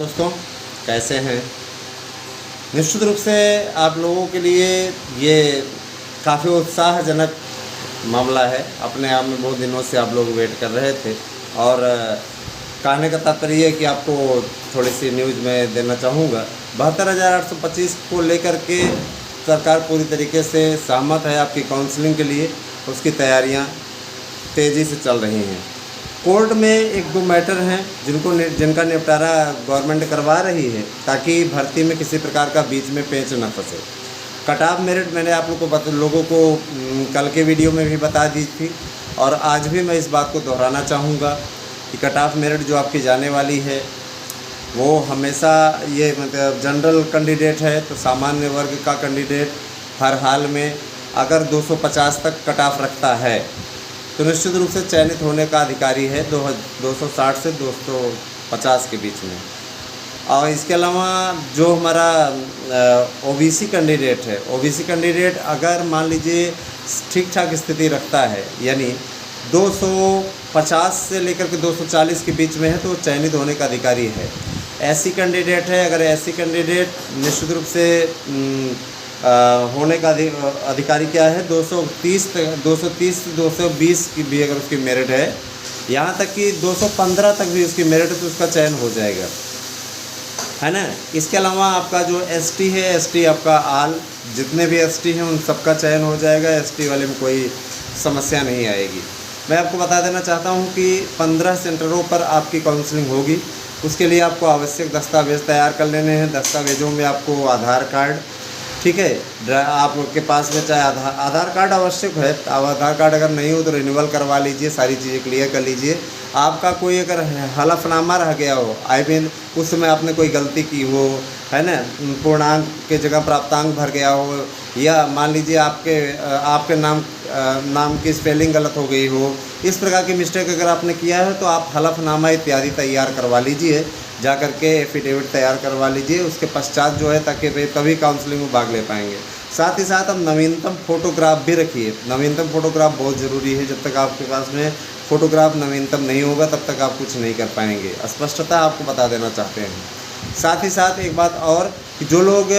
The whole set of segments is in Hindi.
दोस्तों कैसे हैं। निश्चित रूप से आप लोगों के लिए ये काफ़ी उत्साहजनक मामला है। अपने आप में बहुत दिनों से आप लोग वेट कर रहे थे और कहने का तात्पर्य ये है कि आपको थोड़ी सी न्यूज़ में देना चाहूँगा। 72,825 को लेकर के सरकार पूरी तरीके से सहमत है। आपकी काउंसलिंग के लिए उसकी तैयारियां तेज़ी से चल रही हैं। कोर्ट में एक दो मैटर हैं जिनका निपटारा गवर्नमेंट करवा रही है ताकि भर्ती में किसी प्रकार का बीच में पेंच न फंसे। कट ऑफ मेरिट मैंने आप लोगों को कल के वीडियो में भी बता दी थी और आज भी मैं इस बात को दोहराना चाहूँगा कि कट ऑफ मेरिट जो आपकी जाने वाली है वो हमेशा ये मतलब जनरल कैंडिडेट है तो सामान्य वर्ग का कैंडिडेट हर हाल में अगर 250 तक कट ऑफ रखता है तो निश्चित रूप से चयनित होने का अधिकारी है 260 से 250 के बीच में। और इसके अलावा जो हमारा ओबीसी कैंडिडेट है, ओबीसी कैंडिडेट अगर मान लीजिए ठीक ठाक स्थिति रखता है यानी 250 से लेकर के 240 के बीच में है तो चयनित होने का अधिकारी है। एससी कैंडिडेट है, अगर एससी कैंडिडेट निश्चित रूप से होने का अधिकारी क्या है 230 से 220 की भी अगर उसकी मेरिट है, यहाँ तक कि 215 तक भी उसकी मेरिट है तो उसका चयन हो जाएगा, है ना। इसके अलावा आपका जो एसटी है, एसटी आपका आल जितने भी एसटी हैं उन सबका चयन हो जाएगा। एसटी वाले में कोई समस्या नहीं आएगी। मैं आपको बता देना चाहता हूँ कि 15 सेंटरों पर आपकी काउंसलिंग होगी। उसके लिए आपको आवश्यक दस्तावेज़ तैयार कर लेने हैं। दस्तावेज़ों में आपको आधार कार्ड, ठीक है, आपके पास में चाहे आधार कार्ड आवश्यक है। आधार कार्ड अगर नहीं हो तो रिन्यूअल करवा लीजिए, सारी चीज़ें क्लियर कर लीजिए। आपका कोई अगर हलफनामा रह गया हो, आई मीन उस समय आपने कोई गलती की हो, है ना, पूर्णांक के जगह प्राप्तांक भर गया हो, या मान लीजिए आपके नाम की स्पेलिंग गलत हो गई हो, इस प्रकार की मिस्टेक अगर आपने किया है तो आप हलफनामा इत्यादि तैयार करवा लीजिए, जा कर के एफिडेविट तैयार करवा लीजिए। उसके पश्चात जो है ताकि तभी काउंसलिंग में भाग ले पाएंगे। साथ ही साथ हम नवीनतम फ़ोटोग्राफ भी रखिए। नवीनतम फ़ोटोग्राफ बहुत ज़रूरी है। जब तक आपके पास में फ़ोटोग्राफ नवीनतम नहीं होगा तब तक आप कुछ नहीं कर पाएंगे। स्पष्टता आपको बता देना चाहते हैं। साथ ही साथ एक बात और कि जो लोग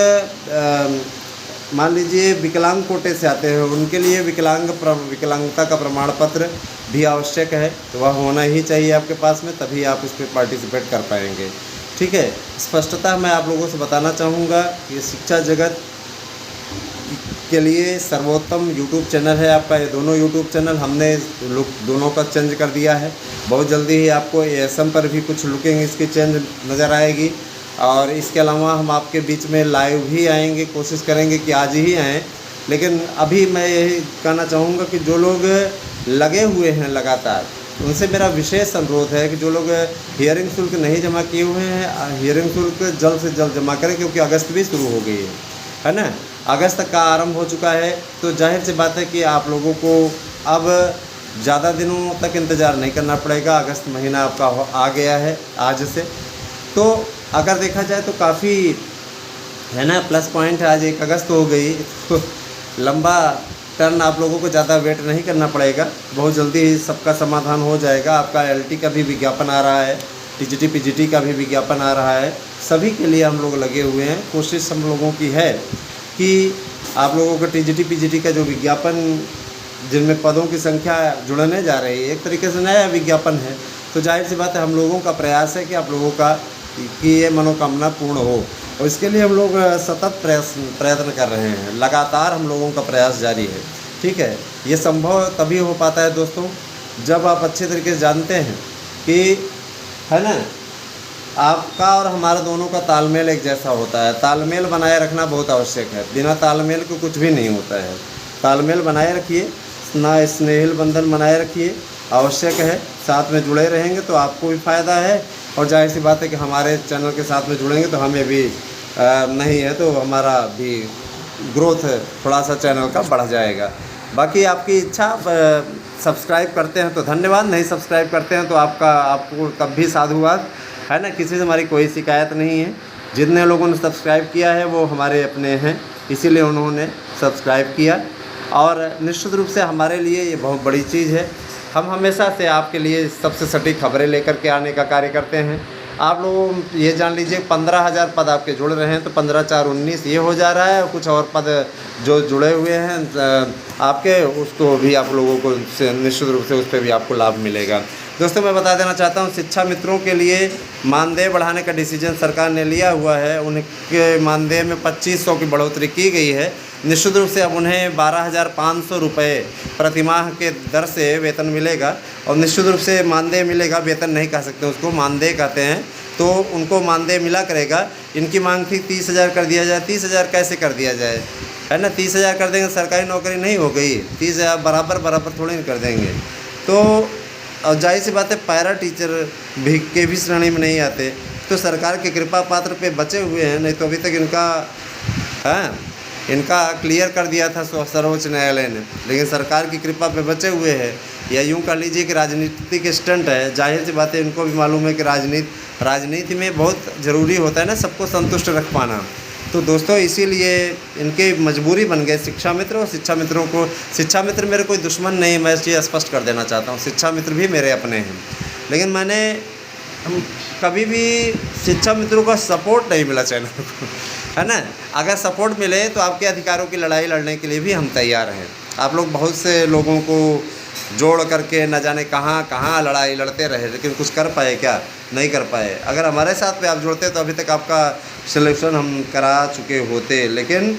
मान लीजिए विकलांग कोटे से आते हैं उनके लिए विकलांगता का प्रमाण पत्र भी आवश्यक है, तो वह होना ही चाहिए आपके पास में, तभी आप इस पर पार्टिसिपेट कर पाएंगे। ठीक है, स्पष्टता मैं आप लोगों से बताना चाहूँगा कि शिक्षा जगत के लिए सर्वोत्तम यूट्यूब चैनल है आपका। ये दोनों यूट्यूब चैनल हमने दोनों का चेंज कर दिया है। बहुत जल्दी ही आपको ASM पर भी कुछ लुकिंग इसकी चेंज नज़र आएगी। और इसके अलावा हम आपके बीच में लाइव भी आएंगे, कोशिश करेंगे कि आज ही आएँ। लेकिन अभी मैं यही कहना चाहूँगा कि जो लोग लगे हुए हैं लगातार उनसे मेरा विशेष अनुरोध है कि जो लोग हियरिंग शुल्क नहीं जमा किए हुए हैं, हियरिंग शुल्क जल्द से जल्द जमा करें, क्योंकि अगस्त भी शुरू हो गई है ना। अगस्त तक का आरंभ हो चुका है तो जाहिर सी बात है कि आप लोगों को अब ज़्यादा दिनों तक इंतज़ार नहीं करना पड़ेगा। अगस्त महीना आपका आ गया है आज से, तो अगर देखा जाए तो काफ़ी है ना प्लस पॉइंट है। आज 1 अगस्त हो गई तो लंबा टर्न आप लोगों को ज़्यादा वेट नहीं करना पड़ेगा। बहुत जल्दी ही सबका समाधान हो जाएगा। आपका LT का भी विज्ञापन आ रहा है, TGT PGT का भी विज्ञापन आ रहा है। सभी के लिए हम लोग लगे हुए हैं। कोशिश हम लोगों की है कि आप लोगों का TGT PGT का जो विज्ञापन जिनमें पदों की संख्या जुड़ने जा रही है, एक तरीके से नया विज्ञापन है, तो जाहिर सी बात है हम लोगों का प्रयास है कि आप लोगों का कि ये मनोकामना पूर्ण हो, और इसके लिए हम लोग सतत प्रयत्न कर रहे हैं। लगातार हम लोगों का प्रयास जारी है। ठीक है, ये संभव तभी हो पाता है दोस्तों जब आप अच्छे तरीके से जानते हैं कि है ना आपका और हमारा दोनों का तालमेल एक जैसा होता है। तालमेल बनाए रखना बहुत आवश्यक है। बिना तालमेल के कुछ भी नहीं होता है। तालमेल बनाए रखिए, ना स्नेहिल बंधन बनाए रखिए, आवश्यक है। साथ में जुड़े रहेंगे तो आपको भी फ़ायदा है, और जाहिर सी बात है कि हमारे चैनल के साथ में जुड़ेंगे तो हमें भी नहीं है तो हमारा भी ग्रोथ थोड़ा सा चैनल का बढ़ जाएगा। बाकी आपकी इच्छा, सब्सक्राइब करते हैं तो धन्यवाद, नहीं सब्सक्राइब करते हैं तो आपको तब भी साधुवाद, है ना। किसी से हमारी कोई शिकायत नहीं है। जितने लोगों ने सब्सक्राइब किया है वो हमारे अपने हैं, इसीलिए उन्होंने सब्सक्राइब किया, और निश्चित रूप से हमारे लिए ये बहुत बड़ी चीज़ है। हम हमेशा से आपके लिए सबसे सटीक खबरें लेकर के आने का कार्य करते हैं। आप लोग ये जान लीजिए 15,000 पद आपके जुड़ रहे हैं, तो 15 4 19 ये हो जा रहा है। कुछ और पद जो जुड़े हुए हैं आपके, उसको भी आप लोगों को निश्चित रूप से उस पर भी आपको लाभ मिलेगा। दोस्तों मैं बता देना चाहता हूँ, शिक्षा मित्रों के लिए मानदेय बढ़ाने का डिसीजन सरकार ने लिया हुआ है। उनके मानदेय में 2500 की बढ़ोतरी की गई है। निश्चित रूप से अब उन्हें 12,500 रुपये प्रतिमाह के दर से वेतन मिलेगा, और निश्चित रूप से मानदेय मिलेगा। वेतन नहीं कह सकते उसको, मानदेय कहते हैं। तो उनको मानदेय मिला करेगा। इनकी मांग थी 30,000 कर दिया जाए। 30,000 कैसे कर दिया जाए, है ना? 30,000 कर देंगे, सरकारी नौकरी नहीं हो गई। 30,000 बराबर थोड़ी नहीं कर देंगे। तो और जाहिर सी बात है, पैरा टीचर भी के भी श्रेणी में नहीं आते। तो सरकार के कृपा पात्र पे बचे हुए हैं, नहीं तो अभी तक इनका क्लियर कर दिया था सर्वोच्च न्यायालय ने। लेकिन सरकार की कृपा पे बचे हुए हैं, या यूँ कह लीजिए कि राजनीतिक स्टंट है। जाहिर सी बात है, इनको भी मालूम है कि राजनीति में बहुत ज़रूरी होता है ना सबको संतुष्ट रख पाना। तो दोस्तों इसीलिए इनके मजबूरी बन गए शिक्षा मित्र। और शिक्षा मित्रों को, शिक्षा मित्र मेरे कोई दुश्मन नहीं, मैं इस चीज़ स्पष्ट कर देना चाहता हूँ। शिक्षा मित्र भी मेरे अपने हैं, लेकिन मैंने कभी भी शिक्षा मित्रों का सपोर्ट नहीं मिला चैनल को, है ना? अगर सपोर्ट मिले तो आपके अधिकारों की लड़ाई लड़ने के लिए भी हम तैयार हैं। आप लोग बहुत से लोगों को जोड़ करके न जाने कहाँ लड़ाई लड़ते रहे, लेकिन कुछ कर पाए क्या? नहीं कर पाए। अगर हमारे साथ पे आप जुड़ते तो अभी तक आपका सिलेक्शन हम करा चुके होते। लेकिन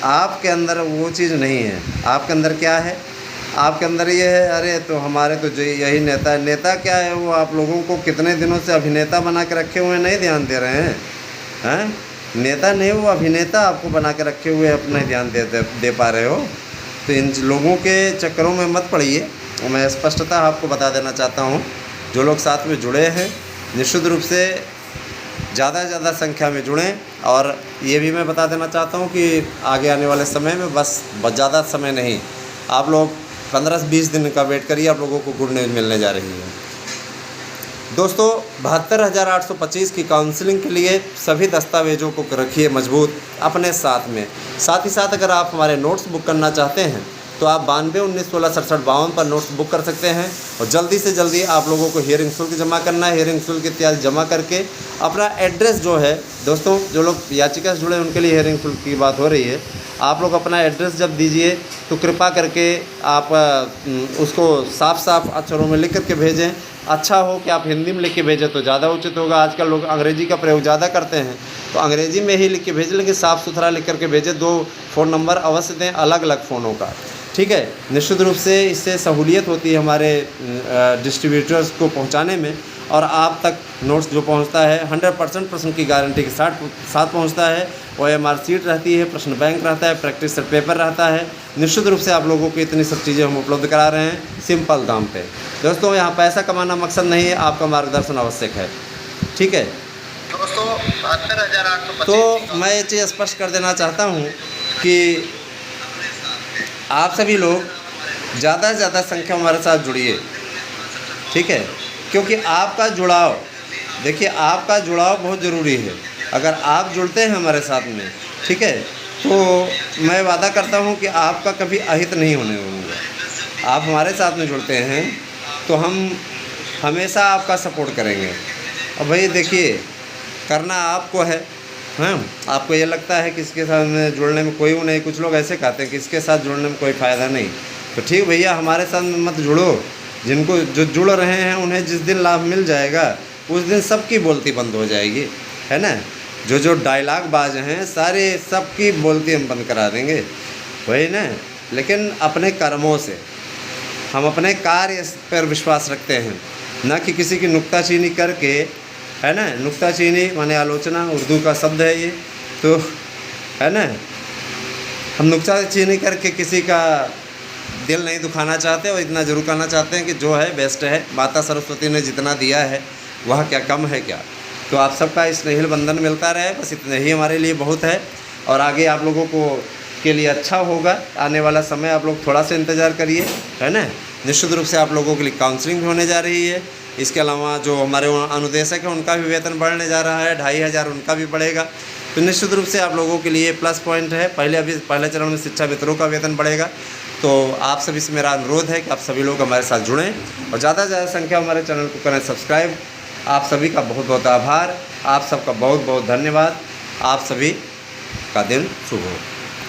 आपके अंदर वो चीज़ नहीं है। आपके अंदर क्या है? आपके अंदर ये है, अरे तो हमारे तो यही नेता है। नेता क्या है? वो आप लोगों को कितने दिनों से अभिनेता बना के रखे हुए नहीं ध्यान दे रहे हैं? नेता नहीं, वो अभिनेता आपको बना के रखे हुए अपना ध्यान दे पा रहे हो। तो इन लोगों के चक्करों में मत पड़िए। मैं स्पष्टता आपको बता देना चाहता हूँ, जो लोग साथ में जुड़े हैं निश्चित रूप से ज़्यादा से ज़्यादा संख्या में जुड़ें। और ये भी मैं बता देना चाहता हूँ कि आगे आने वाले समय में बस ज़्यादा समय नहीं, आप लोग 15-20 दिन का वेट करिए, आप लोगों को गुड न्यूज़ मिलने जा रही है। दोस्तों 72,825 की काउंसलिंग के लिए सभी दस्तावेज़ों को रखिए मजबूत अपने साथ में। साथ ही साथ अगर आप हमारे नोट्स बुक करना चाहते हैं तो आप 9219166752 पर नोट्स बुक कर सकते हैं। और जल्दी से जल्दी आप लोगों को हियरिंग शुल्क जमा करना है। हियरिंग शुल्क इत्यादि जमा करके अपना एड्रेस जो है, दोस्तों जो लोग याचिका से जुड़े उनके लिए हियरिंग शुल्क की बात हो रही है, आप लोग अपना एड्रेस जब दीजिए तो कृपा करके आप उसको साफ साफ अक्षरों में लिख करके भेजें। अच्छा हो कि आप हिंदी में लिख के भेजें तो ज़्यादा उचित होगा। आजकल लोग अंग्रेजी का प्रयोग ज़्यादा करते हैं, तो अंग्रेजी में ही लिख के भेजें, लेकिन साफ़ सुथरा लिख करके भेजें। 2 फ़ोन नंबर अवश्य दें, अलग अलग फ़ोनों का, ठीक है? निश्चित रूप से इससे सहूलियत होती है हमारे डिस्ट्रीब्यूटर्स को पहुंचाने में। और आप तक नोट्स जो पहुंचता है 100% प्रश्न की गारंटी के साथ पहुंचता है। OMR सीट रहती है, प्रश्न बैंक रहता है, प्रैक्टिस सेट पेपर रहता है। निश्चित रूप से आप लोगों को इतनी सब चीज़ें हम उपलब्ध करा रहे हैं सिंपल दाम पे। दोस्तों यहाँ पैसा कमाना मकसद नहीं है, आपका मार्गदर्शन आवश्यक है, ठीक है? दोस्तों 72,825। तो मैं ये चीज़ स्पष्ट कर देना चाहता हूँ कि आप सभी लोग ज़्यादा से ज़्यादा संख्या हमारे साथ जुड़िए, ठीक है? क्योंकि आपका जुड़ाव, देखिए आपका जुड़ाव बहुत ज़रूरी है। अगर आप जुड़ते हैं हमारे साथ में, ठीक है, तो मैं वादा करता हूँ कि आपका कभी अहित नहीं होने दूँगा। आप हमारे साथ में जुड़ते हैं तो हम हमेशा आपका सपोर्ट करेंगे। और भाई देखिए, करना आपको है। हाँ, आपको ये लगता है कि इसके साथ में जुड़ने में कोई वो नहीं, कुछ लोग ऐसे कहते हैं कि इसके साथ जुड़ने में कोई फ़ायदा नहीं, तो ठीक भैया हमारे साथ में मत जुड़ो। जिनको जो जुड़ रहे हैं उन्हें जिस दिन लाभ मिल जाएगा उस दिन सबकी बोलती बंद हो जाएगी, है ना? जो डायलॉग बाज हैं सारे सबकी बोलती हम बंद करा देंगे, वही ना? लेकिन अपने कर्मों से हम अपने कार्य पर विश्वास रखते हैं, ना कि किसी की नुक्ताचीनी करके, है ना? नुक्ताचीनी माने आलोचना, उर्दू का शब्द है ये, तो है ना? हम नुक्ताचीनी करके किसी का दिल नहीं दुखाना चाहते, और इतना ज़रूर कहना चाहते हैं कि जो है बेस्ट है। माता सरस्वती ने जितना दिया है वह क्या कम है क्या? तो आप सबका स्नेहिल बंधन मिलता रहे, बस इतना ही हमारे लिए बहुत है। और आगे आप लोगों को के लिए अच्छा होगा आने वाला समय। आप लोग थोड़ा सा इंतज़ार करिए, है ना? निश्चित रूप से आप लोगों के लिए काउंसलिंग भी होने जा रही है। इसके अलावा जो हमारे अनुदेशक हैं उनका भी वेतन बढ़ने जा रहा है, 2,500 उनका भी बढ़ेगा। तो निश्चित रूप से आप लोगों के लिए प्लस पॉइंट है। पहले चरण में शिक्षा मित्रों का वेतन बढ़ेगा। तो आप सभी से मेरा अनुरोध है कि आप सभी लोग हमारे साथ जुड़ें और ज़्यादा से ज़्यादा संख्या हमारे चैनल को करें सब्सक्राइब, आप सभी का बहुत बहुत आभार, आप सबका बहुत बहुत धन्यवाद। आप सभी का दिन शुभ हो।